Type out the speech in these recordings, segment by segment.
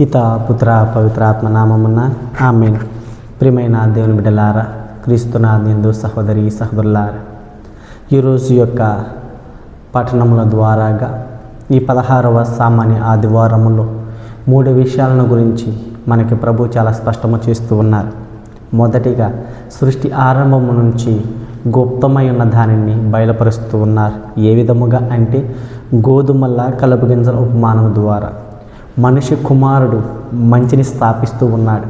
పిత పుత్ర పవిత్రాత్మ నామమున ఆమేన్. ప్రియమైన దేవుని బిడ్డలారా, క్రీస్తునాథునియందు సహోదరి సహోదరులారా, ఈరోజు యొక్క పఠనముల ద్వారాగా ఈ 16వ సామాన్య ఆదివారములో 3 విషయాలను గురించి మనకి ప్రభు చాలా స్పష్టము చేస్తూ ఉన్నారు. మొదటిగా సృష్టి ఆరంభము నుంచి గుప్తమై ఉన్న దానిని బయలుపరుస్తూ ఉన్నారు. ఏ విధముగా అంటే గోధుమల కలుపు గింజల ఉపమానం ద్వారా మనిషి కుమారుడు మంచిని స్థాపిస్తూ ఉన్నాడు,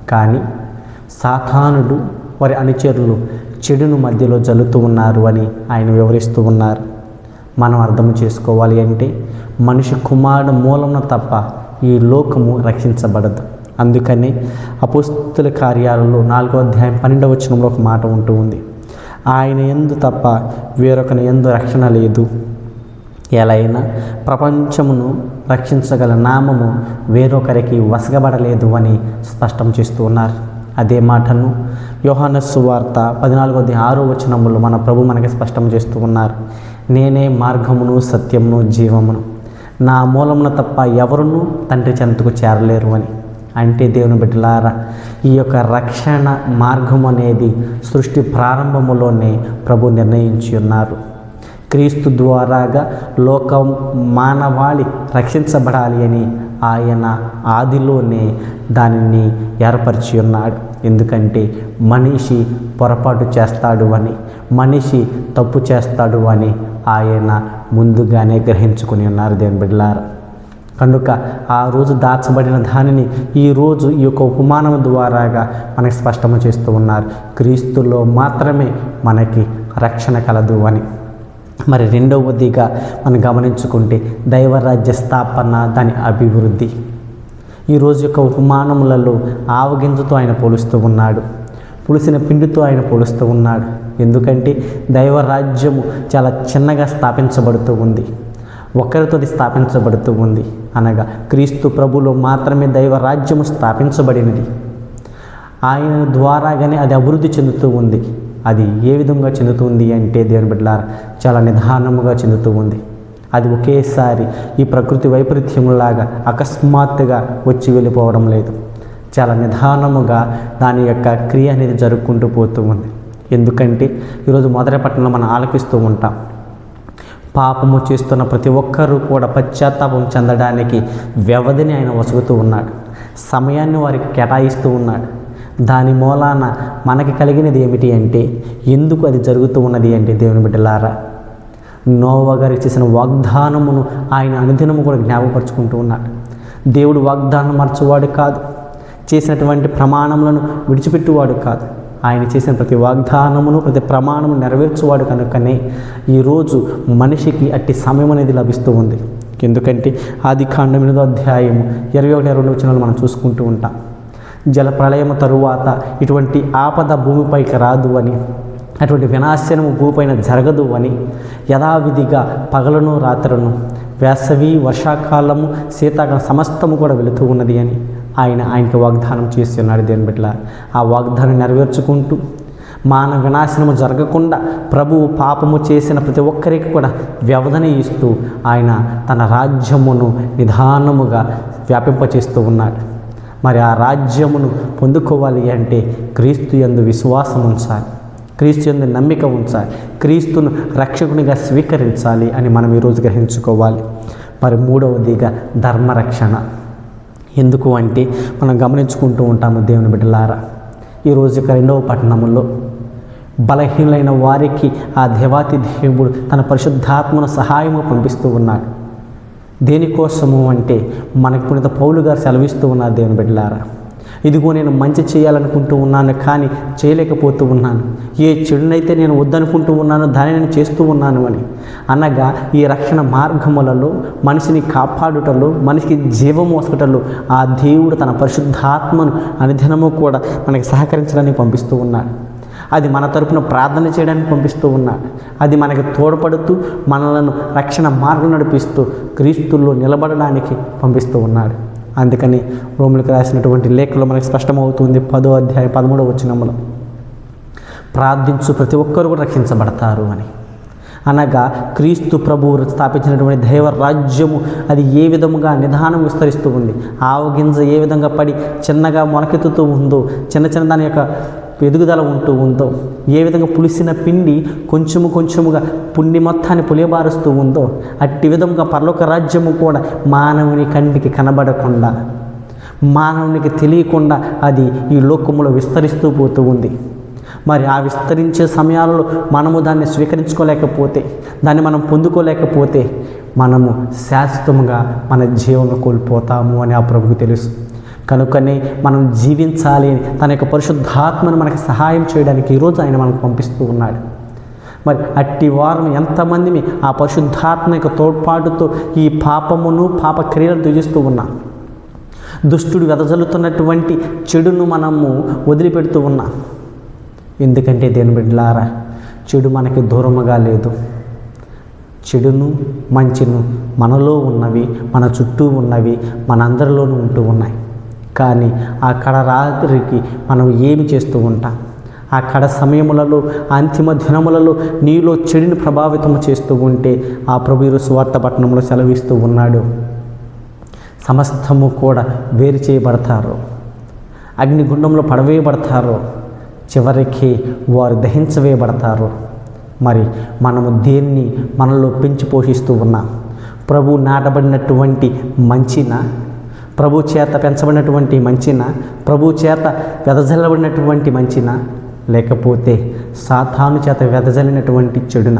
కానీ సాతానుడు వారి అనుచరులు చెడును మధ్యలో జల్లుతూ ఉన్నారు అని ఆయన వివరిస్తూ ఉన్నారు. మనం అర్థం చేసుకోవాలి అంటే మనిషి కుమారుడు మూలమున తప్ప ఈ లోకము రక్షించబడదు. అందుకని అపోస్తలుల కార్యాలలో 4వ అధ్యాయం 12వ వచనంలో ఒక మాట ఉంటూ ఉంది, ఆయన యందు తప్ప వేరొకని యందు రక్షణ లేదు, ఎలా అయినా ప్రపంచమును రక్షించగల నామము వేరొకరికి వసగబడలేదు అని స్పష్టం చేస్తూ ఉన్నారు. అదే మాటను యోహాను సువార్త 14వ అధ్యాయం 6వ వచనములో మన ప్రభు మనకి స్పష్టం చేస్తూ ఉన్నారు, నేనే మార్గమును సత్యమును జీవమును, నా మూలమున తప్ప ఎవరునూ తండ్రి చెంతకు చేరలేరు అని. అంటే దేవుని బిడ్డలారా, ఈ యొక్క రక్షణ మార్గం అనేది సృష్టి ప్రారంభములోనే ప్రభు నిర్ణయించి ఉన్నారు. క్రీస్తు ద్వారాగా లోకం మానవాళి రక్షించబడాలి అని ఆయన ఆదిలోనే దానిని ఏర్పరిచి ఉన్నాడు. ఎందుకంటే మనిషి పొరపాటు చేస్తాడు అని, మనిషి తప్పు చేస్తాడు అని ఆయన ముందుగానే గ్రహించుకుని ఉన్నారు దేవుని బిడ్డలారా. కనుక ఆ రోజు దాచబడిన దానిని ఈరోజు ఈ యొక్క ఉపమానం ద్వారాగా మనకి స్పష్టము చేస్తూ ఉన్నారు. క్రీస్తులో మాత్రమే మనకి రక్షణ కలదు అని. మరి రెండవదిగా మనం గమనించుకుంటే దైవరాజ్య స్థాపన, దాని అభివృద్ధి. ఈరోజు యొక్క ఉపమానములలో ఆవగింజతో ఆయన పోలుస్తూ ఉన్నాడు, పులిసిన పిండితో ఆయన పోలుస్తూ ఉన్నాడు. ఎందుకంటే దైవరాజ్యము చాలా చిన్నగా స్థాపించబడుతూ ఉంది, ఒక్కరితో స్థాపించబడుతూ ఉంది. అనగా క్రీస్తు ప్రభులో మాత్రమే దైవరాజ్యము స్థాపించబడినది. ఆయన ద్వారాగానే అది అభివృద్ధి చెందుతూ ఉంది. అది ఏ విధంగా చెందుతుంది అంటే దేవుని బిడ్డలారా, చాలా నిదానముగా చెందుతూ ఉంది. అది ఒకేసారి ఈ ప్రకృతి వైపరీత్యములాగా అకస్మాత్తుగా వచ్చి వెళ్ళిపోవడం లేదు. చాలా నిదానముగా దాని యొక్క క్రియ అనేది జరుపుకుంటూ పోతూ ఉంది. ఎందుకంటే ఈరోజు మొదటి పట్టణంలో మనం ఆలకిస్తూ ఉంటాం, పాపము చేస్తున్న ప్రతి ఒక్కరూ కూడా పశ్చాత్తాపం చెందడానికి వ్యవధిని ఆయన వసుగుతూ ఉన్నాడు, సమయాన్ని వారికి కేటాయిస్తూ ఉన్నాడు. దాని మూలాన మనకి కలిగినది ఏమిటి అంటే, ఎందుకు అది జరుగుతూ ఉన్నది అంటే దేవుని బిడ్డలారా, నోవా గారికి చేసిన వాగ్దానమును ఆయన అనుదినము కూడా జ్ఞాపకపరుచుకుంటూ ఉన్నాడు. దేవుడు వాగ్దానం మర్చువాడు కాదు, చేసినటువంటి ప్రమాణములను విడిచిపెట్టువాడు కాదు. ఆయన చేసిన ప్రతి వాగ్దానమును ప్రతి ప్రమాణము నెరవేర్చువాడు. కనుకనే ఈరోజు మనిషికి అట్టి సమయం అనేది లభిస్తూ ఉంది. ఎందుకంటే ఆదికాండం 8వ అధ్యాయము 21-22 వచనాలు మనం చూసుకుంటూ ఉంటాం. జల ప్రళయము తరువాత ఇటువంటి ఆపద భూమిపైకి రాదు అని, అటువంటి వినాశనము భూమిపైన జరగదు అని, యథావిధిగా పగలను రాత్రులను, వేసవి వర్షాకాలము శీతాకాలం సమస్తము కూడా వెళుతూ ఉన్నది అని ఆయనకి వాగ్దానం చేసి ఉన్నాడు దేవుని బిడ్డల. ఆ వాగ్దానం నెరవేర్చుకుంటూ మానవ వినాశనము జరగకుండా ప్రభువు పాపము చేసిన ప్రతి ఒక్కరికి కూడా వ్యవధిని ఇస్తూ ఆయన తన రాజ్యమును నిదానముగా వ్యాపింపచేస్తూ ఉన్నాడు. మరి ఆ రాజ్యమును పొందుకోవాలి అంటే క్రీస్తు యందు విశ్వాసం ఉంచాలి, క్రీస్తు యందు నమ్మిక ఉంచాలి, క్రీస్తును రక్షకునిగా స్వీకరించాలి అని మనం ఈరోజు గ్రహించుకోవాలి. మరి మూడవదిగా ధర్మరక్షణ. ఎందుకు అంటే మనం గమనించుకుంటూ ఉంటాము దేవుని బిడ్డలారా, ఈరోజు ఇక 2వ పట్టణంలో బలహీనులైన వారికి ఆ దేవాతి దేవుడు తన పరిశుద్ధాత్మను సహాయము పంపిస్తూ ఉన్నాడు. దేనికోసము అంటే మనకు పునీత పౌలు గారు సెలవిస్తూ ఉన్నారు దేవుని బిడ్డలారా, ఇదిగో నేను మంచి చేయాలనుకుంటూ ఉన్నాను కానీ చేయలేకపోతూ ఉన్నాను, ఏ చెడునైతే నేను వద్దనుకుంటూ ఉన్నానో దాన్ని నేను చేస్తూ ఉన్నాను అని. అనగా ఈ రక్షణ మార్గములలో మనిషిని కాపాడుటలో, మనిషికి జీవము వసటలో ఆ దేవుడు తన పరిశుద్ధాత్మను అనుదినము కూడా మనకి సహకరించడానికి పంపిస్తూ ఉన్నాడు. అది మన తరపున ప్రార్థన చేయడానికి పంపిస్తూ ఉన్నాడు. అది మనకి తోడ్పడుతూ మనలను రక్షణ మార్గం నడిపిస్తూ క్రీస్తుల్లో నిలబడడానికి పంపిస్తూ ఉన్నాడు. అందుకని రోమిలకు రాసినటువంటి లేఖలో మనకి స్పష్టమవుతుంది 10వ అధ్యాయం 13వ వచనములో, ప్రార్థించు ప్రతి ఒక్కరు కూడా రక్షించబడతారు అని. అనగా క్రీస్తు ప్రభువు స్థాపించినటువంటి దైవ రాజ్యము అది ఏ విధముగా నిదానం విస్తరిస్తూ ఉంది. ఆవగింజ ఏ విధంగా పడి చిన్నగా మొలకెత్తుతూ ఉందో, చిన్న దాని యొక్క ఎదుగుదల ఉంటూ ఉందో, ఏ విధంగా పులిసిన పిండి కొంచెముగా పుండి మొత్తాన్ని పులియబారుస్తూ ఉందో, అట్టి విధముగా పరలోక రాజ్యము కూడా మానవుని కంటికి కనబడకుండా, మానవునికి తెలియకుండా అది ఈ లోకములో విస్తరిస్తూ పోతూ ఉంది. మరి ఆ విస్తరించే సమయాలలో మనము దాన్ని స్వీకరించుకోలేకపోతే, దాన్ని మనం పొందుకోలేకపోతే మనము శాశ్వతంగా మన జీవనం కోల్పోతాము అని ఆ ప్రభువుకు తెలుసు. కనుకనే మనం జీవించాలి అని తన యొక్క పరిశుద్ధాత్మను మనకు సహాయం చేయడానికి ఈరోజు ఆయన మనకు పంపిస్తూ ఉన్నాడు. మరి అట్టి వారం ఎంతమందిని ఆ పరిశుద్ధాత్మ యొక్క తోడ్పాటుతో ఈ పాపమును పాప క్రియలను త్యజిస్తూ ఉన్నాం. దుష్టుడు వెదజల్లుతున్నటువంటి చెడును మనము వదిలిపెడుతూ ఉన్నాం. ఎందుకంటే దేవుని బిడ్డలారా, చెడు మనకి దూరముగా లేదు. చెడును మంచిను మనలో ఉన్నవి, మన చుట్టూ ఉన్నవి, మనందరిలోనూ ఉంటూ ఉన్నాయి. కానీ ఆ కడ రాత్రికి మనం ఏమి చేస్తూ ఉంటాం? ఆ కడ సమయములలో, అంతిమ దినములలో నీలో చెడుని ప్రభావితం చేస్తూ ఉంటే ఆ ప్రభు సువార్త పట్టణంలో సెలవిస్తూ ఉన్నాడు, సమస్తము కూడా వేరు చేయబడతారు, అగ్నిగుండంలో పడవేయబడతారు, చివరికి వారు దహించవేయబడతారు. మరి మనము దేన్ని మనలో పెంచి పోషిస్తూ ఉన్నాం? ప్రభు నాటబడినటువంటి మంచిన, ప్రభు చేత పెంచబడినటువంటి మంచిన, ప్రభు చేత వెదజల్లబడినటువంటి మంచిన, లేకపోతే సాతాను చేత వెదజల్లినటువంటి చెడున?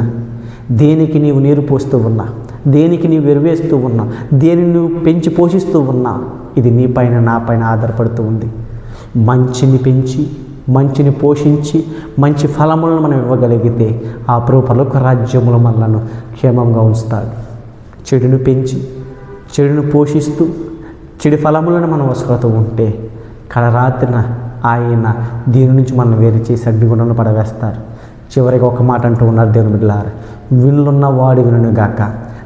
దేనికి నీవు నీరు పోస్తూ ఉన్నా? దేనికి నీవు వెరువేస్తూ ఉన్నా? దేనిని నువ్వు పెంచి పోషిస్తూ ఉన్నా? ఇది నీపైన నాపైన ఆధారపడుతూ ఉంది. మంచిని పెంచి, మంచిని పోషించి, మంచి ఫలములను మనం ఇవ్వగలిగితే ఆ ప్రభు పరలోక రాజ్యములో మనలను క్షేమంగా ఉంచుతాడు. చెడును పెంచి, చెడును పోషిస్తూ, చెడు ఫలములను మనం వసుకుతూ ఉంటే కడరాత్రిన ఆయన దీని నుంచి మనం వేరు చేసి అగ్నిగుండంలో పడవేస్తారు. చివరికి ఒక మాట అంటూ ఉన్నారు దేవుని బిడ్డలారా, వినులున్న వాడు వినుగాక.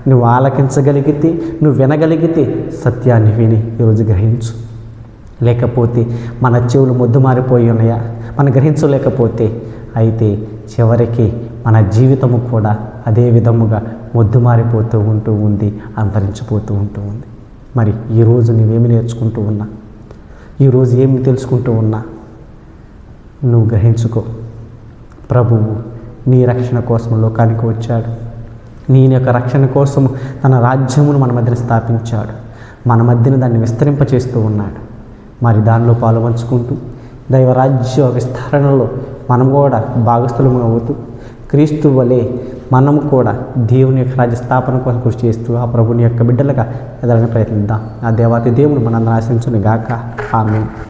నువ్వు ఆలకించగలిగితే, నువ్వు వినగలిగితే సత్యాన్ని విని ఈరోజు గ్రహించు. లేకపోతే మన చెవులు మొద్దుమారిపోయి ఉన్నాయా? మనం గ్రహించలేకపోతే అయితే చివరికి మన జీవితము కూడా అదే విధముగా మొద్దుమారిపోతూ ఉంటూ ఉంది, అంతరించిపోతూ ఉంటూ ఉంది. మరి ఈరోజు నువ్వేమి నేర్చుకుంటూ ఉన్నా? ఈరోజు ఏమి తెలుసుకుంటూ ఉన్నా? నువ్వు గ్రహించుకో. ప్రభువు నీ రక్షణ కోసం లోకానికి వచ్చాడు. నీ యొక్క రక్షణ కోసం తన రాజ్యమును మన మధ్యన స్థాపించాడు. మన మధ్యన దాన్ని విస్తరింపచేస్తూ ఉన్నాడు. మరి దానిలో పాలుపంచుకుంటూ దైవరాజ్య విస్తరణలో మనం కూడా భాగస్థులము అవుతూ క్రీస్తు వలె మనము కూడా దేవుని యొక్క రాజ్య స్థాపన కోసం కృషి చేస్తూ ఆ ప్రభుని యొక్క బిడ్డలుగా ఎదగడానికి ప్రయత్నిద్దాం. ఆ దేవాతి దేవుడు మనందరం ఆశించును గాక. ఆమేన్.